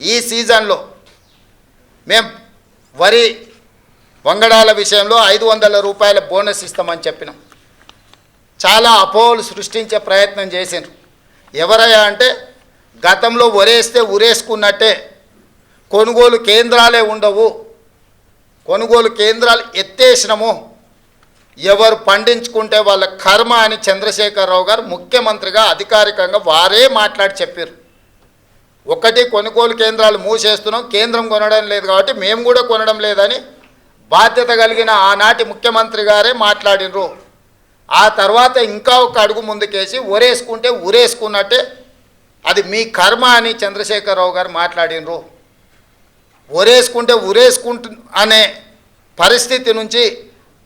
ఈ సీజన్లో మేము వరి వంగడాల విషయంలో 500 రూపాయల బోనస్ ఇస్తామని చెప్పినాం. చాలా అపోహలు సృష్టించే ప్రయత్నం చేసిండ్రు. ఎవరయ్యా అంటే గతంలో వరేస్తే ఉరేసుకున్నట్టే కొనుగోలు కేంద్రాలే ఉండవు, కొనుగోలు కేంద్రాలు ఎత్తేసినాము, ఎవరు పండించుకుంటే వాళ్ళ కర్మ అని చంద్రశేఖరరావు గారు ముఖ్యమంత్రిగా అధికారికంగా వారే మాట్లాడి చెప్పారు. ఒకటి కొనుగోలు కేంద్రాలు మూసేస్తున్నాం, కేంద్రం కొనడం లేదు కాబట్టి మేము కూడా కొనడం లేదని బాధ్యత కలిగిన ఆనాటి ముఖ్యమంత్రి గారే మాట్లాడినరు. ఆ తర్వాత ఇంకా ఒక అడుగు ముందుకేసి ఊరేసుకుంటే ఊరేసుకున్నట్టే అది మీ కర్మ అని చంద్రశేఖరరావు గారు మాట్లాడినరు. ఊరేసుకుంటే ఊరేసుకుంటు అనే పరిస్థితి నుంచి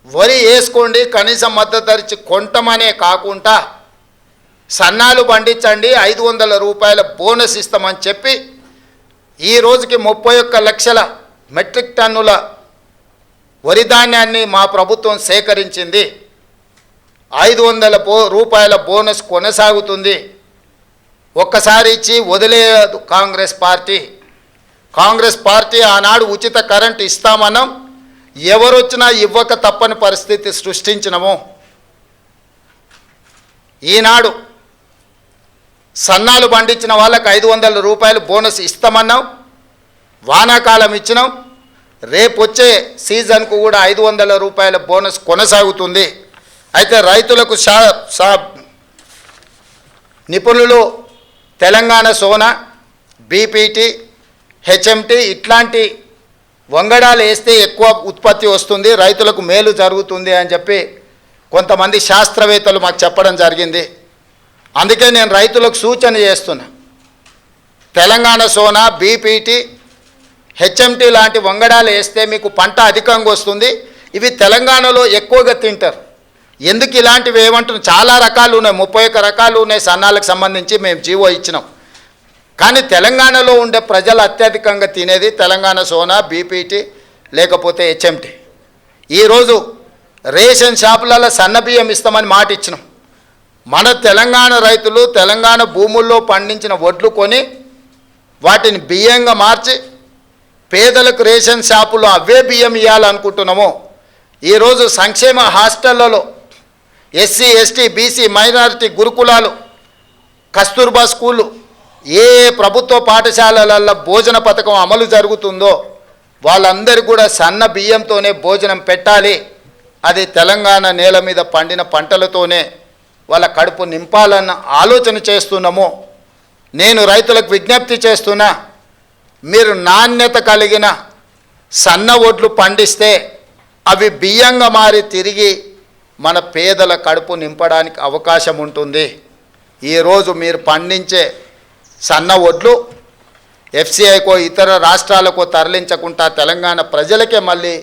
వరి వేసుకోండి, కనీసం మద్దతు ధరించి కొంటమనే కాకుండా సన్నాలు పండించండి, 500 రూపాయల బోనస్ ఇస్తామని చెప్పి ఈ రోజుకి 31 లక్షల మెట్రిక్ టన్నుల వరి ధాన్యాన్ని మా ప్రభుత్వం సేకరించింది. 500 రూపాయల బోనస్ కొనసాగుతుంది. ఒక్కసారి ఇచ్చి వదిలేయదు కాంగ్రెస్ పార్టీ. కాంగ్రెస్ పార్టీ ఆనాడు ఉచిత కరెంట్ ఇస్తామన్నాం, ఎవరొచ్చినా ఇవ్వక తప్పని పరిస్థితి సృష్టించినము. ఈనాడు సన్నాలు పండించిన వాళ్ళకి 500 రూపాయలు బోనస్ ఇస్తామన్నాం, వానాకాలం ఇచ్చినాం, రేపు వచ్చే సీజన్కు కూడా 500 రూపాయల బోనస్ కొనసాగుతుంది. అయితే రైతులకు నిపుణులు తెలంగాణ సోనా, బీపీటీ, హెచ్ఎంటీ ఇట్లాంటి వంగడాలు వేస్తే ఎక్కువ ఉత్పత్తి వస్తుంది, రైతులకు మేలు జరుగుతుంది అని చెప్పి కొంతమంది శాస్త్రవేత్తలు మాకు చెప్పడం జరిగింది. అందుకే నేను రైతులకు సూచన చేస్తున్నా, తెలంగాణ సోనా, బీపీటీ, హెచ్ఎంటీ లాంటి వంగడాలు వేస్తే మీకు పంట అధికంగా వస్తుంది. ఇవి తెలంగాణలో ఎక్కువగా తింటారు. ఎందుకు ఇలాంటివి ఏమంటున్నాం, చాలా రకాలు ఉన్నాయి, 31 రకాలు ఉన్నాయి సన్నాలకు సంబంధించి మేము జీవో ఇచ్చినాం. కానీ తెలంగాణలో ఉండే ప్రజలు అత్యధికంగా తినేది తెలంగాణ సోనా, బీపీటీ లేకపోతే హెచ్ఎంటీ. ఈరోజు రేషన్ షాపులలో సన్న బియ్యం ఇస్తామని మాట ఇచ్చినాం. మన తెలంగాణ రైతులు తెలంగాణ భూముల్లో పండించిన వడ్లు కొని వాటిని బియ్యంగా మార్చి పేదలకు రేషన్ షాపులో అవే బియ్యం ఇవ్వాలనుకుంటున్నాము. ఈరోజు సంక్షేమ హాస్టళ్లలో ఎస్సీ, ఎస్టీ, బీసీ, మైనారిటీ గురుకులాలు, కస్తూర్బా స్కూళ్ళు, ఏ ప్రభుత్వ పాఠశాలలలో భోజన పథకం అమలు జరుగుతుందో వాళ్ళందరికీ కూడా సన్న బియ్యంతోనే భోజనం పెట్టాలి. అది తెలంగాణ నేల మీద పండిన పంటలతోనే వాళ్ళ కడుపు నింపాలన్న ఆలోచన చేస్తున్నాము. నేను రైతులకు విజ్ఞప్తి చేస్తున్నా, మీరు నాణ్యత కలిగిన సన్న వడ్లు పండిస్తే అవి బియ్యంగా మారి తిరిగి మన పేదల కడుపు నింపడానికి అవకాశం ఉంటుంది. ఈరోజు మీరు పండించే సన్న వడ్లు ఎఫ్సిఐకో ఇతర రాష్ట్రాలకో తరలించకుండా తెలంగాణ ప్రజలకే మళ్ళీ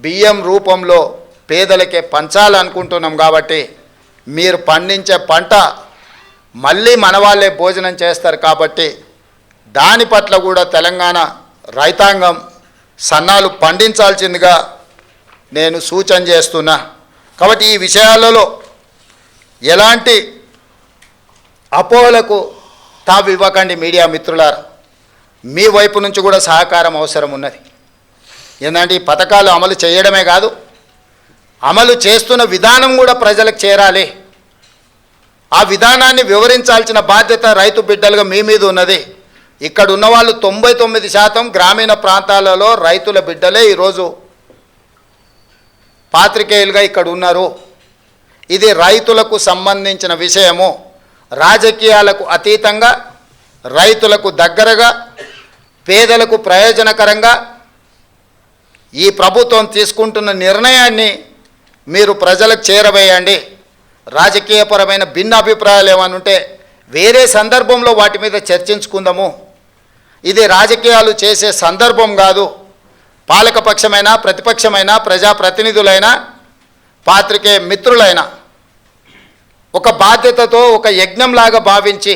బియ్యం రూపంలో పేదలకే పంచాలనుకుంటున్నాం. కాబట్టి మీరు పండించే పంట మళ్ళీ మన వాళ్ళే భోజనం చేస్తారు. కాబట్టి దాని పట్ల కూడా తెలంగాణ రైతాంగం సన్నాలు పండించాల్సిందిగా నేను సూచన చేస్తున్నా. కాబట్టి ఈ విషయాలలో ఎలాంటి అపోహలకు తావు ఇవ్వకండి మీడియా మిత్రులారా. మీ వైపు నుంచి కూడా సహకారం అవసరం ఉన్నది. ఏంటంటే ఈ పథకాలు అమలు చేయడమే కాదు, అమలు చేస్తున్న విధానం కూడా ప్రజలకు చేరాలి. ఆ విధానాన్ని వివరించాల్సిన బాధ్యత రైతు బిడ్డలుగా మీ మీద ఉన్నది. ఇక్కడ ఉన్న వాళ్ళు 99% గ్రామీణ ప్రాంతాలలో రైతుల బిడ్డలే ఈరోజు పాత్రికేయులుగా ఇక్కడ ఉన్నారు. ఇది రైతులకు సంబంధించిన విషయము. రాజకీయాలకు అతీతంగా రైతులకు దగ్గరగా పేదలకు ప్రయోజనకరంగా ఈ ప్రభుత్వం తీసుకుంటున్న నిర్ణయాన్ని మీరు ప్రజలకు చేరవేయండి. రాజకీయపరమైన భిన్న అభిప్రాయాలు ఏమైనా ఉంటే వేరే సందర్భంలో వాటి మీద చర్చించుకుందాము. ఇది రాజకీయాలు చేసే సందర్భం కాదు. పాలకపక్షమైనా ప్రతిపక్షమైనా ప్రజాప్రతినిధులైనా పాత్రికేయ మిత్రులైనా ఒక బాధ్యతతో ఒక యజ్ఞంలాగా భావించి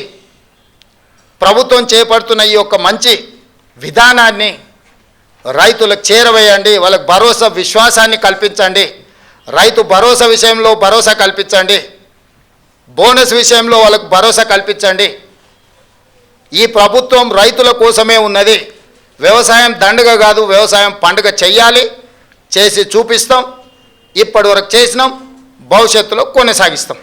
ప్రభుత్వం చేపడుతున్న ఈ యొక్క మంచి విధానాన్ని రైతులకు చేరవేయండి. వాళ్ళకు భరోసా విశ్వాసాన్ని కల్పించండి. రైతు భరోసా విషయంలో భరోసా కల్పించండి. బోనస్ విషయంలో వాళ్ళకు భరోసా కల్పించండి. ఈ ప్రభుత్వం రైతుల కోసమే ఉన్నది. వ్యవసాయం దండుగ కాదు, వ్యవసాయం పండుగ చెయ్యాలి, చేసి చూపిస్తాం. ఇప్పటివరకు చేసినాం, భవిష్యత్తులో కొనసాగిస్తాం.